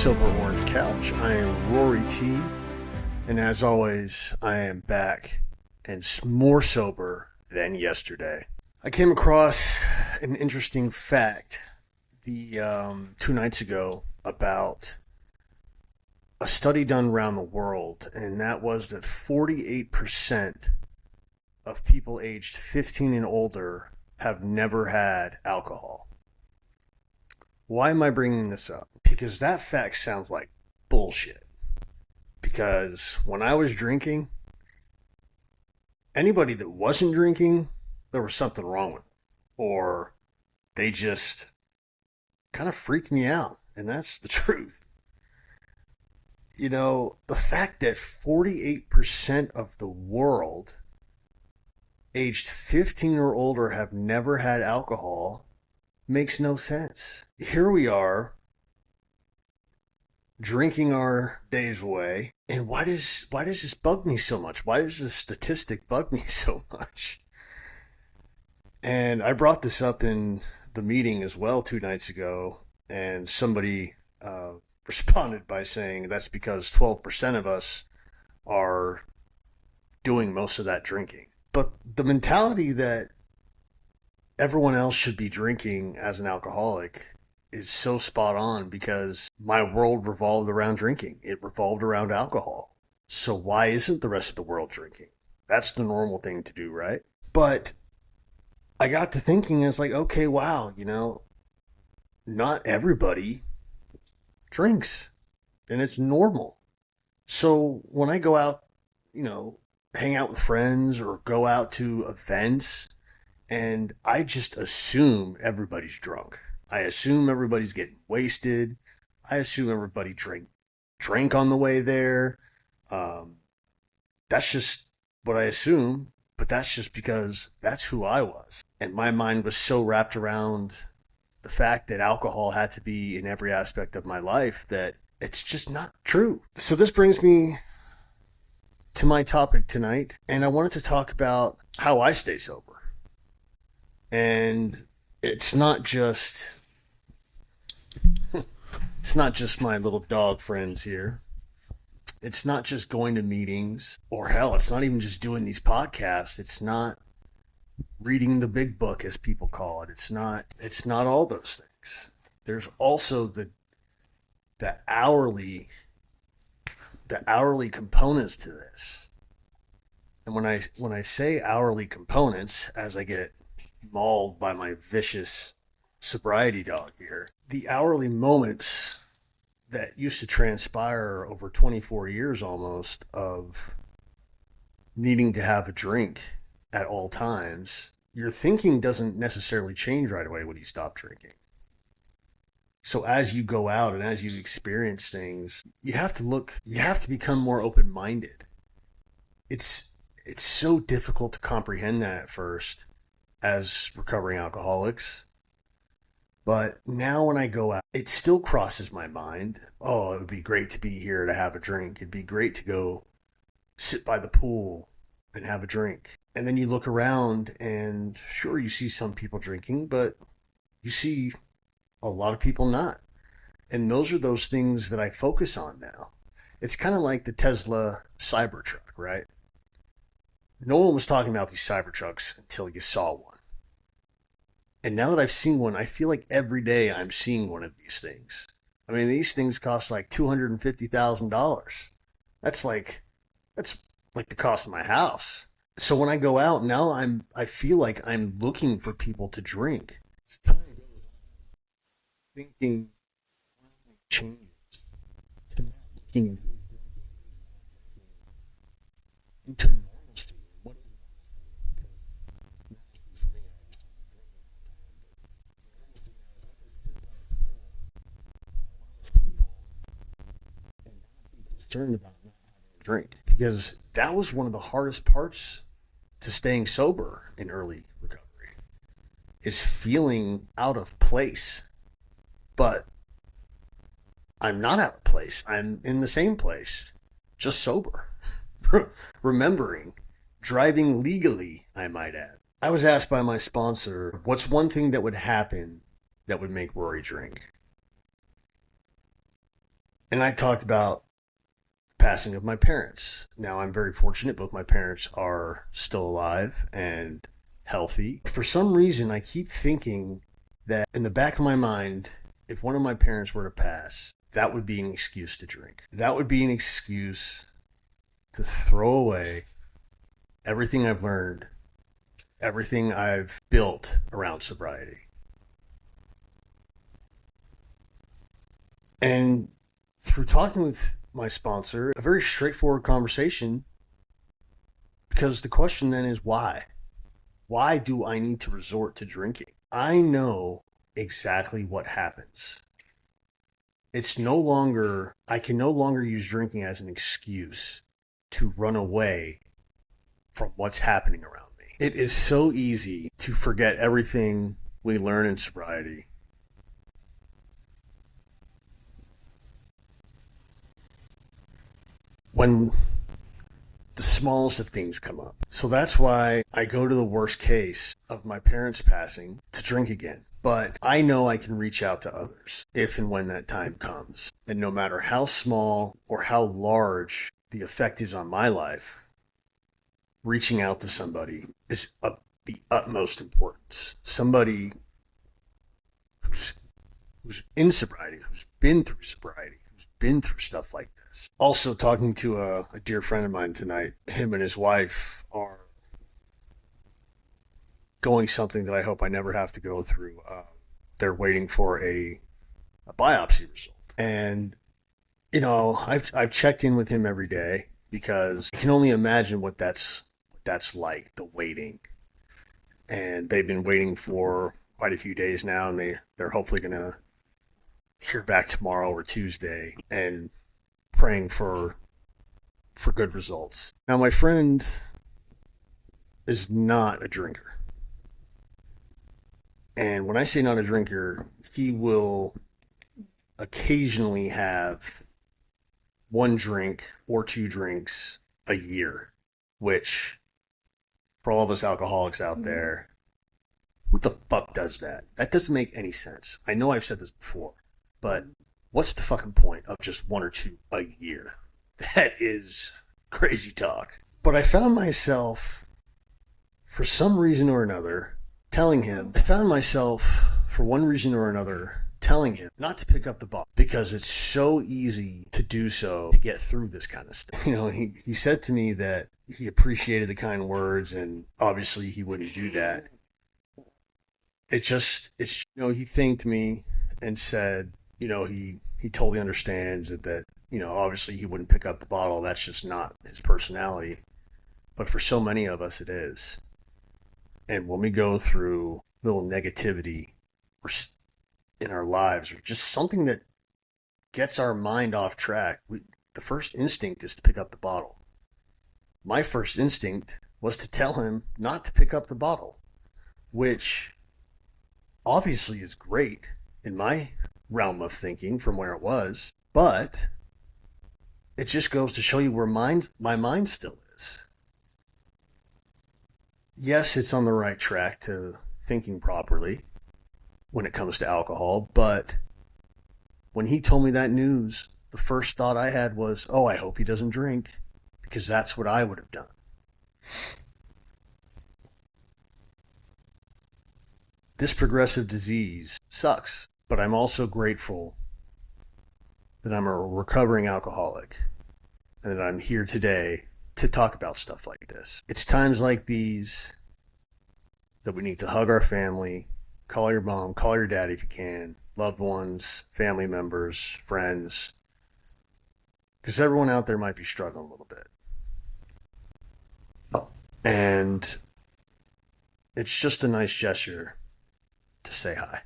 Sober Orange Couch. I am Rory T, and as always, I am back and more sober than yesterday. I came across an interesting fact the 2 nights ago about a study done around the world, and that was that 48% of people aged 15 and older have never had alcohol. Why am I bringing this up? Because that fact sounds like bullshit. Because when I was drinking, anybody that wasn't drinking, there was something wrong with them. Or they just kind of freaked me out. And that's the truth. You know, the fact that 48% of the world aged 15 or older have never had alcohol makes no sense. Here we are drinking our days away, and why does this bug me so much? Why does this statistic bug me so much? And I brought this up in the meeting as well 2 nights ago, and somebody responded by saying that's because 12% of us are doing most of that drinking. But the mentality that everyone else should be drinking as an alcoholic is so spot on, because my world revolved around drinking. It revolved around alcohol. So why isn't the rest of the world drinking? That's the normal thing to do, right? But I got to thinking, it's like, okay, wow, not everybody drinks, and it's normal. So when I go out, hang out with friends or go out to events, and I just assume everybody's drunk. I assume everybody's getting wasted. I assume everybody drank on the way there. That's just what I assume, but that's just because that's who I was. And my mind was so wrapped around the fact that alcohol had to be in every aspect of my life that it's just not true. So this brings me to my topic tonight, and I wanted to talk about how I stay sober. And it's not just my little dog friends here. It's not just going to meetings, or hell, it's not even just doing these podcasts. It's not reading the big book, as people call it. It's not all those things. There's also the hourly components to this. And when I say hourly components, as I get mauled by my vicious sobriety dog here, the hourly moments that used to transpire over 24 years almost of needing to have a drink at all times, your thinking doesn't necessarily change right away when you stop drinking. So as you go out and as you experience things, you have to become more open-minded. It's so difficult to comprehend that at first as recovering alcoholics. But now when I go out, it still crosses my mind. Oh, it would be great to be here to have a drink. It'd be great to go sit by the pool and have a drink. And then you look around and sure, you see some people drinking, but you see a lot of people not. And those are those things that I focus on now. It's kind of like the Tesla Cybertruck, right? No one was talking about these Cybertrucks until you saw one. And now that I've seen one, I feel like every day I'm seeing one of these things. I mean, these things cost like $250,000. That's like the cost of my house. So when I go out now, I feel like I'm looking for people to drink. It's time thinking changes to not looking into normalcy. What is for me? People and not be concerned about not having a drink, because that was one of the hardest parts to staying sober in early recovery, is feeling out of place. But I'm not out of place. I'm in the same place, just sober. Remembering, driving legally, I might add. I was asked by my sponsor, what's one thing that would happen that would make Rory drink? And I talked about the passing of my parents. Now, I'm very fortunate. Both my parents are still alive and healthy. For some reason, I keep thinking that in the back of my mind, if one of my parents were to pass, that would be an excuse to drink. That would be an excuse to throw away everything I've learned, everything I've built around sobriety. And through talking with my sponsor, a very straightforward conversation, because the question then is why? Why do I need to resort to drinking? I know exactly what happens. It's no longer, I can no longer use drinking as an excuse to run away from what's happening around me. It is so easy to forget everything we learn in sobriety when the smallest of things come up. So that's why I go to the worst case of my parents passing to drink again. But I know I can reach out to others if and when that time comes. And no matter how small or how large the effect is on my life, reaching out to somebody is of the utmost importance. Somebody who's in sobriety, who's been through sobriety, who's been through stuff like this. Also, talking to a dear friend of mine tonight, him and his wife are going something that I hope I never have to go through. They're waiting for a biopsy result. And, you know, I've checked in with him every day because I can only imagine what that's like, the waiting. And they've been waiting for quite a few days now, and they're hopefully going to hear back tomorrow or Tuesday, and praying for good results. Now, my friend is not a drinker. And when I say not a drinker, he will occasionally have one drink or two drinks a year, which for all of us alcoholics out there, who the fuck does that? That doesn't make any sense. I know I've said this before, but what's the fucking point of just one or two a year? That is crazy talk. But I found myself, for some reason or another, for one reason or another, telling him not to pick up the bottle because it's so easy to do so, to get through this kind of stuff. You know, he said to me that he appreciated the kind words, and obviously he wouldn't do that. He thanked me and said, he totally understands that, obviously he wouldn't pick up the bottle. That's just not his personality. But for so many of us, it is. And when we go through little negativity or in our lives, or just something that gets our mind off track, the first instinct is to pick up the bottle. My first instinct was to tell him not to pick up the bottle, which obviously is great in my realm of thinking from where it was, but it just goes to show you where my mind still is. Yes, it's on the right track to thinking properly when it comes to alcohol, but when he told me that news, the first thought I had was, oh, I hope he doesn't drink, because that's what I would have done. This progressive disease sucks, but I'm also grateful that I'm a recovering alcoholic and that I'm here today to talk about stuff like this. It's times like these that we need to hug our family, call your mom, call your dad if you can, loved ones, family members, friends, because everyone out there might be struggling a little bit. And it's just a nice gesture to say hi.